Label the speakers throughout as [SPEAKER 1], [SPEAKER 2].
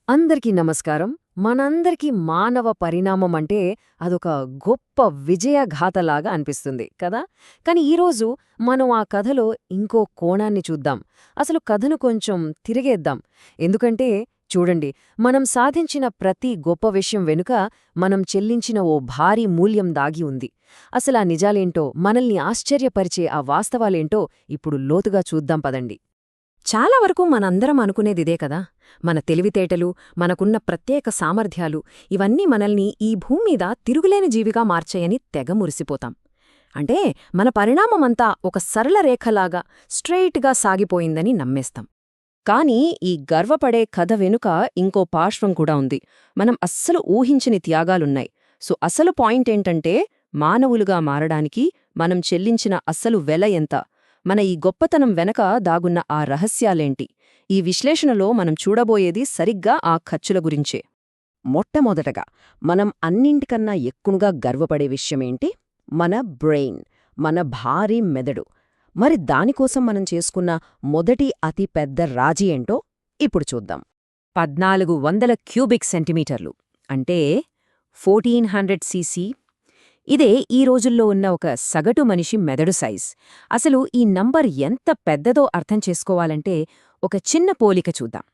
[SPEAKER 1] అందరికీ నమస్కారం. మనందరికీ మానవ పరిణామం అంటే అదొక గొప్ప విజయగాథలాగా అనిపిస్తుంది కదా? కానీ ఈరోజు మనం ఆ కథలో ఇంకో కోణాన్ని చూద్దాం. అసలు కథను కొంచెం తిరిగేద్దాం. ఎందుకంటే చూడండి, మనం సాధించిన ప్రతి గొప్ప విషయం వెనుక మనం చెల్లించిన ఓ భారీ మూల్యం దాగి ఉంది. అసలా నిజాలేంటో, మనల్ని ఆశ్చర్యపరిచే ఆ వాస్తవాలేంటో ఇప్పుడు లోతుగా చూద్దాం పదండి. చాలా వరకు మనందరం అనుకునేదిదే కదా, మన తెలివితేటలు, మనకున్న ప్రత్యేక సామర్థ్యాలు ఇవన్నీ మనల్ని ఈ భూమ్మీద తిరుగులేని జీవిగా మార్చాయని తెగ మురిసిపోతాం. అంటే మన పరిణామమంతా ఒక సరళ రేఖలాగా స్ట్రెయిట్గా సాగిపోయిందని నమ్మేస్తాం. కానీ ఈ గర్వపడే కథ వెనుక ఇంకో పార్శ్వం కూడా ఉంది. మనం అస్సలు ఊహించని త్యాగాలున్నాయి. సో అసలు పాయింటేంటంటే, మానవులుగా మారడానికి మనం చెల్లించిన అస్సలు వెల ఎంత, మన ఈ గొప్పతనం వెనక దాగున్న ఆ రహస్యాలేంటి? ఈ విశ్లేషణలో మనం చూడబోయేది సరిగ్గా ఆ ఖర్చుల గురించే. మొట్టమొదటగా మనం అన్నింటికన్నా ఎక్కువగా గర్వపడే విషయమేంటి? మన బ్రెయిన్, మన భారీ మెదడు. మరి దానికోసం మనం చేసుకున్న మొదటి అతి పెద్ద రాజీ ఏంటో ఇప్పుడు చూద్దాం. 1400 క్యూబిక్ సెంటీమీటర్లు అంటే 1400 సీసీ. ఇదే ఈ రోజుల్లో ఉన్న ఒక సగటు మనిషి మెదడు సైజ్. అసలు ఈ నంబర్ ఎంత పెద్దదో అర్థం చేసుకోవాలంటే ఒక చిన్న పోలిక చూద్దాం.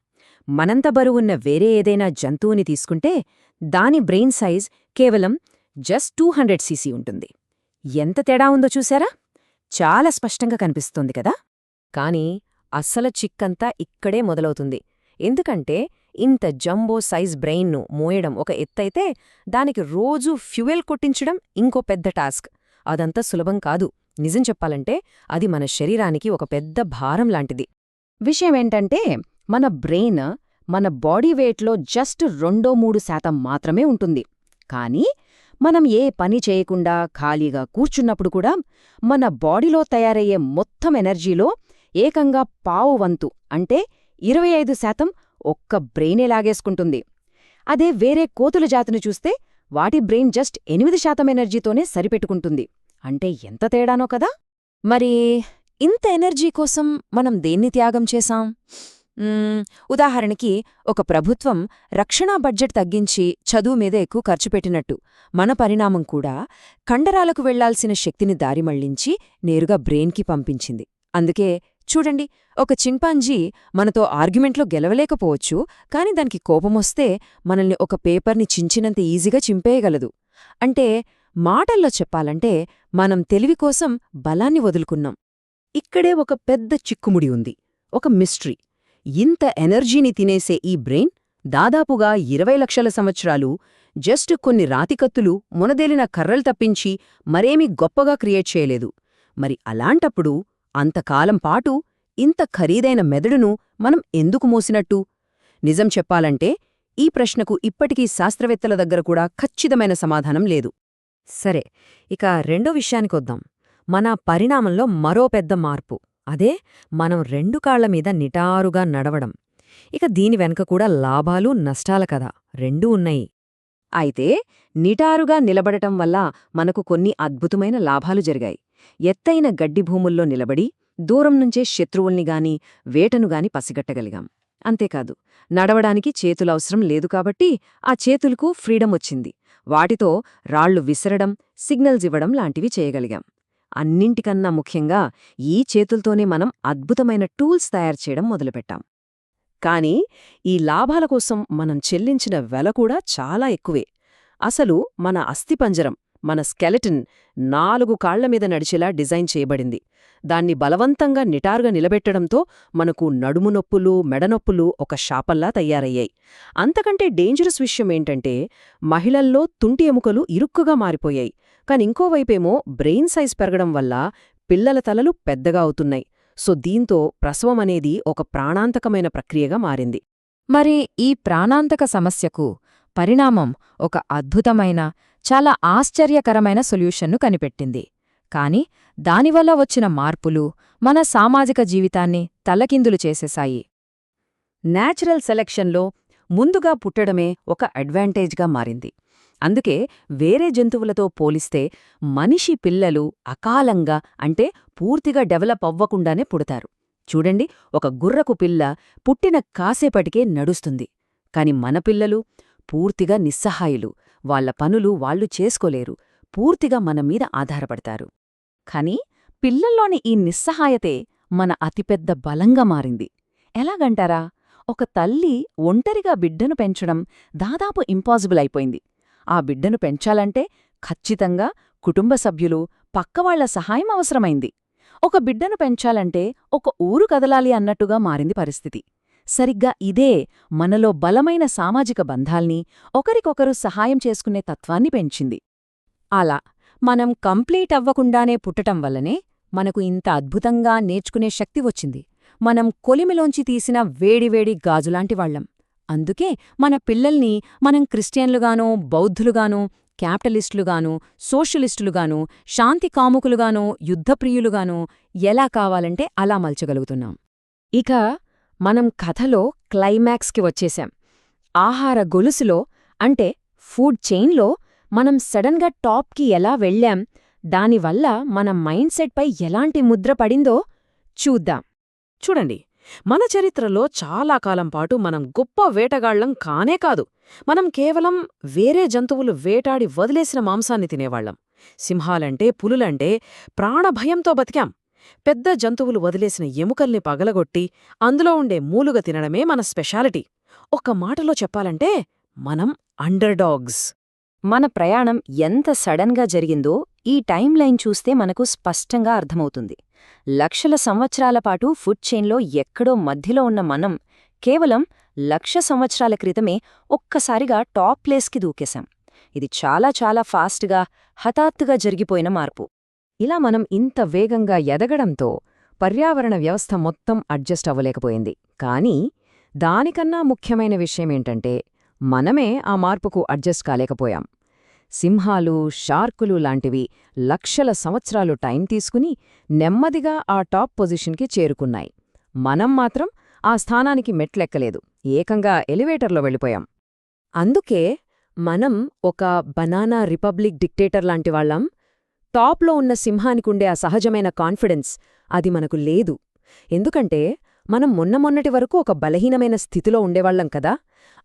[SPEAKER 1] మనంత బరువున్న వేరే ఏదైనా జంతువుని తీసుకుంటే దాని బ్రెయిన్ సైజ్ కేవలం జస్ట్ 200 సీసీ ఉంటుంది. ఎంత తేడా ఉందో చూసారా? చాలా స్పష్టంగా కనిపిస్తోంది కదా? కానీ అస్సలు చిక్కంతా ఇక్కడే మొదలవుతుంది. ఎందుకంటే ఇంత జంబో సైజ్ బ్రెయిన్ను మోయడం ఒక ఎత్తైతే, దానికి రోజూ ఫ్యూయల్ కొట్టించడం ఇంకో పెద్ద టాస్క్. అదంతా సులభం కాదు. నిజం చెప్పాలంటే అది మన శరీరానికి ఒక పెద్ద భారం లాంటిది. విషయమేంటంటే, మన బ్రెయిన్ మన బాడీ వెయిట్లో జస్ట్ 2–3% మాత్రమే ఉంటుంది. కానీ మనం ఏ పని చేయకుండా ఖాళీగా కూర్చున్నప్పుడు కూడా మన బాడీలో తయారయ్యే మొత్తం ఎనర్జీలో ఏకంగా పావు వంతు అంటే 25% ఒక్క బ్రెయినే లాగేసుకుంటుంది. అదే వేరే కోతుల జాతిని చూస్తే వాటి బ్రెయిన్ జస్ట్ 8% ఎనర్జీతోనే సరిపెట్టుకుంటుంది. అంటే ఎంత తేడానో కదా? మరి ఇంత ఎనర్జీ కోసం మనం దేన్ని త్యాగం చేశాం? ఉదాహరణకి ఒక ప్రభుత్వం రక్షణా బడ్జెట్ తగ్గించి చదువు మీద ఎక్కువ ఖర్చు పెట్టినట్టు, మన పరిణామం కూడా కండరాలకు వెళ్లాల్సిన శక్తిని దారిమళ్లించి నేరుగా బ్రెయిన్కి పంపించింది. అందుకే చూడండి, ఒక చింపాంజీ మనతో ఆర్గ్యుమెంట్లో గెలవలేకపోవచ్చు, కాని దానికి కోపమొస్తే మనల్ని ఒక పేపర్ని చించినంత ఈజీగా చింపేయగలదు. అంటే మాటల్లో చెప్పాలంటే మనం తెలివికోసం బలాన్ని వదులుకున్నాం. ఇక్కడే ఒక పెద్ద చిక్కుముడి ఉంది, ఒక మిస్టరీ. ఇంత ఎనర్జీని తినేసే ఈ బ్రెయిన్ దాదాపుగా 20 లక్షల సంవత్సరాలు జస్ట్ కొన్ని రాతికత్తులు, మునదేలిన కర్రలు తప్పించి మరేమీ గొప్పగా క్రియేట్ చేయలేదు. మరి అలాంటప్పుడు అంతకాలం పాటు ఇంత ఖరీదైన మెదడును మనం ఎందుకు మోసినట్టు? నిజం చెప్పాలంటే ఈ ప్రశ్నకు ఇప్పటికీ శాస్త్రవేత్తల దగ్గర కూడా ఖచ్చితమైన సమాధానం లేదు. సరే, ఇక రెండో విషయానికొద్దాం. మన పరిణామంలో మరో పెద్ద మార్పు. అదే మనం 2 కాళ్ల మీద నిటారుగా నడవడం. ఇక దీని వెనక కూడా లాభాలు, నష్టాల కథ రెండూ ఉన్నాయి. అయితే నిటారుగా నిలబడటం వల్ల మనకు కొన్ని అద్భుతమైన లాభాలు జరిగాయి. ఎత్తైన గడ్డి భూముల్లో నిలబడి దూరం నుంచే శత్రువుల్నిగాని వేటనుగాని పసిగట్టగలిగాం. అంతేకాదు, నడవడానికి చేతులవసరం లేదు కాబట్టి ఆ చేతులకు ఫ్రీడమ్ వచ్చింది. వాటితో రాళ్లు విసరడం, సిగ్నల్స్ ఇవ్వడం లాంటివి చేయగలిగాం. అన్నింటికన్నా ముఖ్యంగా ఈ చేతుల్తోనే మనం అద్భుతమైన టూల్స్ తయారుచేయడం మొదలుపెట్టాం. కానీ ఈ లాభాల కోసం మనం చెల్లించిన వెల కూడా చాలా ఎక్కువే. అసలు మన అస్థిపంజరం, మన స్కెలెటన్ 4 కాళ్ల మీద నడిచేలా డిజైన్ చేయబడింది. దాన్ని బలవంతంగా నిటారుగా నిలబెట్టడంతో మనకు నడుము నొప్పులు, మెడనొప్పులు ఒక శాపంలా తయారయ్యాయి. అంతకంటే డేంజరస్ విషయమేంటంటే, మహిళల్లో తుంటి ఎముకలు ఇరుక్కుగా మారిపోయాయి. కానింకోవైపేమో బ్రెయిన్ సైజ్ పెరగడం వల్ల పిల్లల తలలు పెద్దగా అవుతున్నాయి. సో దీంతో ప్రసవమనేది ఒక ప్రాణాంతకమైన ప్రక్రియగా మారింది.
[SPEAKER 2] మరి ఈ ప్రాణాంతక సమస్యకు పరిణామం ఒక అద్భుతమైన, చాలా ఆశ్చర్యకరమైన సొల్యూషన్ను కనిపెట్టింది. కాని దానివల్ల వచ్చిన మార్పులు మన సామాజిక జీవితాన్ని తలకిందులు చేసేశాయి.
[SPEAKER 1] నేచురల్ సెలెక్షన్లో ముందుగా పుట్టడమే ఒక అడ్వాంటేజ్గా మారింది. అందుకే వేరే జంతువులతో పోలిస్తే మనిషి పిల్లలు అకాలంగా, అంటే పూర్తిగా డెవలప్ అవ్వకుండానే పుడతారు. చూడండి, ఒక గుర్రపు పిల్ల పుట్టిన కాసేపటికే నడుస్తుంది. కాని మన పిల్లలు పూర్తిగా నిస్సహాయులు. వాళ్ల పనులు వాళ్లు చేసుకోలేరు. పూర్తిగా మన మీద ఆధారపడతారు. కాని పిల్లల్లోని ఈ నిస్సహాయతే మన అతిపెద్ద బలంగా మారింది. ఎలాగంటారా? ఒక తల్లి ఒంటరిగా బిడ్డను పెంచడం దాదాపు ఇంపాసిబుల్ అయిపోయింది. ఆ బిడ్డను పెంచాలంటే ఖచ్చితంగా కుటుంబ సభ్యులు, పక్కవాళ్ల సహాయం అవసరమైంది. ఒక బిడ్డను పెంచాలంటే ఒక ఊరు కదలాలి అన్నట్టుగా మారింది పరిస్థితి. సరిగ్గా ఇదే మనలో బలమైన సామాజిక బంధాల్ని, ఒకరికొకరు సహాయం చేసుకునే తత్వాన్ని పెంచింది.
[SPEAKER 2] అలా మనం కంప్లీట్ అవ్వకుండానే పుట్టటం వల్లనే మనకు ఇంత అద్భుతంగా నేర్చుకునే శక్తి వచ్చింది. మనం కొలిమిలోంచి తీసిన వేడివేడి గాజులాంటివాళ్లం. అందుకే మన పిల్లల్ని మనం క్రిస్టియన్లుగానో, బౌద్ధులుగానో, క్యాపిటలిస్టులుగానో, సోషలిస్టులుగానో, శాంతి కాముకులుగానో, యుద్ధప్రియులుగానో ఎలా కావాలంటే అలా మలచగలుగుతున్నాం.
[SPEAKER 1] ఇక మనం కథలో క్లైమాక్స్కి వచ్చేశాం. ఆహార గొలుసులో, అంటే ఫుడ్ చైన్లో మనం సడన్గా టాప్కి ఎలా వెళ్ళాం, దానివల్ల మన మైండ్ సెట్పై ఎలాంటి ముద్ర పడిందో చూద్దాం.
[SPEAKER 3] చూడండి, మన చరిత్రలో చాలా కాలం పాటు మనం గొప్ప వేటగాళ్లం కానే కాదు. మనం కేవలం వేరే జంతువులు వేటాడి వదిలేసిన మాంసాన్ని తినేవాళ్లం. సింహాలంటే, పులులంటే ప్రాణభయంతో బతికాం. పెద్ద జంతువులు వదిలేసిన ఎముకల్ని పగలగొట్టి అందులో ఉండే మూలుగ తినడమే మన స్పెషాలిటీ. ఒక్క మాటలో చెప్పాలంటే మనం అండర్డాగ్స్.
[SPEAKER 2] మన ప్రయాణం ఎంత సడన్గా జరిగిందో ఈ టైం లైన్ చూస్తే మనకు స్పష్టంగా అర్థమవుతుంది. లక్షల సంవత్సరాల పాటు ఫుడ్ చైన్లో ఎక్కడో మధ్యలో ఉన్న మనం కేవలం 1,00,000 సంవత్సరాల క్రితమే ఒక్కసారిగా టాప్ ప్లేస్కి దూకేశాం. ఇది చాలా చాలా ఫాస్ట్గా, హఠాత్తుగా జరిగిపోయిన మార్పు.
[SPEAKER 1] ఇలా మనం ఇంత వేగంగా ఎదగడంతో పర్యావరణ వ్యవస్థ మొత్తం అడ్జస్ట్ అవ్వలేకపోయింది. కానీ దానికన్నా ముఖ్యమైన విషయమేంటంటే మనమే ఆ మార్పుకు అడ్జస్ట్ కాలేకపోయాం. సింహాలు, షార్కులు లాంటివి లక్షల సంవత్సరాలు టైం తీసుకుని నెమ్మదిగా ఆ టాప్ పొజిషన్కి చేరుకున్నాయి. మనం మాత్రం ఆ స్థానానికి మెట్లెక్కలేదు, ఏకంగా ఎలివేటర్లో వెళ్ళిపోయాం. అందుకే మనం ఒక బనానా రిపబ్లిక్ డిక్టేటర్ లాంటివాళ్లం. టాప్లో ఉన్న సింహానికుండే ఆ సహజమైన కాన్ఫిడెన్స్ అది మనకు లేదు. ఎందుకంటే మనం మొన్నటి వరకు ఒక బలహీనమైన స్థితిలో ఉండేవాళ్లం కదా.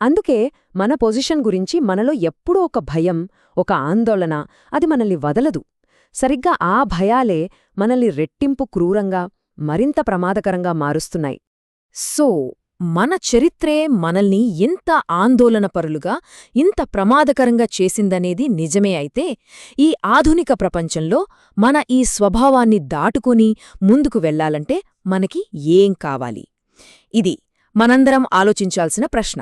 [SPEAKER 1] అందుకే మన పొజిషన్ గురించి మనలో ఎప్పుడూ ఒక భయం, ఒక ఆందోళన అది మనల్ని వదలదు. సరిగ్గా ఆ భయాలే మనల్ని రెట్టింపు క్రూరంగా, మరింత ప్రమాదకరంగా మారుస్తున్నాయి.
[SPEAKER 4] సో మన చరిత్రే మనల్ని ఇంత ఆందోళనపరులుగా, ఇంత ప్రమాదకరంగా చేసిందనేది నిజమే. అయితే ఈ ఆధునిక ప్రపంచంలో మన ఈ స్వభావాన్ని దాటుకుని ముందుకు వెళ్లాలంటే మనకి ఏం కావాలి? ఇది మనందరం ఆలోచించాల్సిన ప్రశ్న.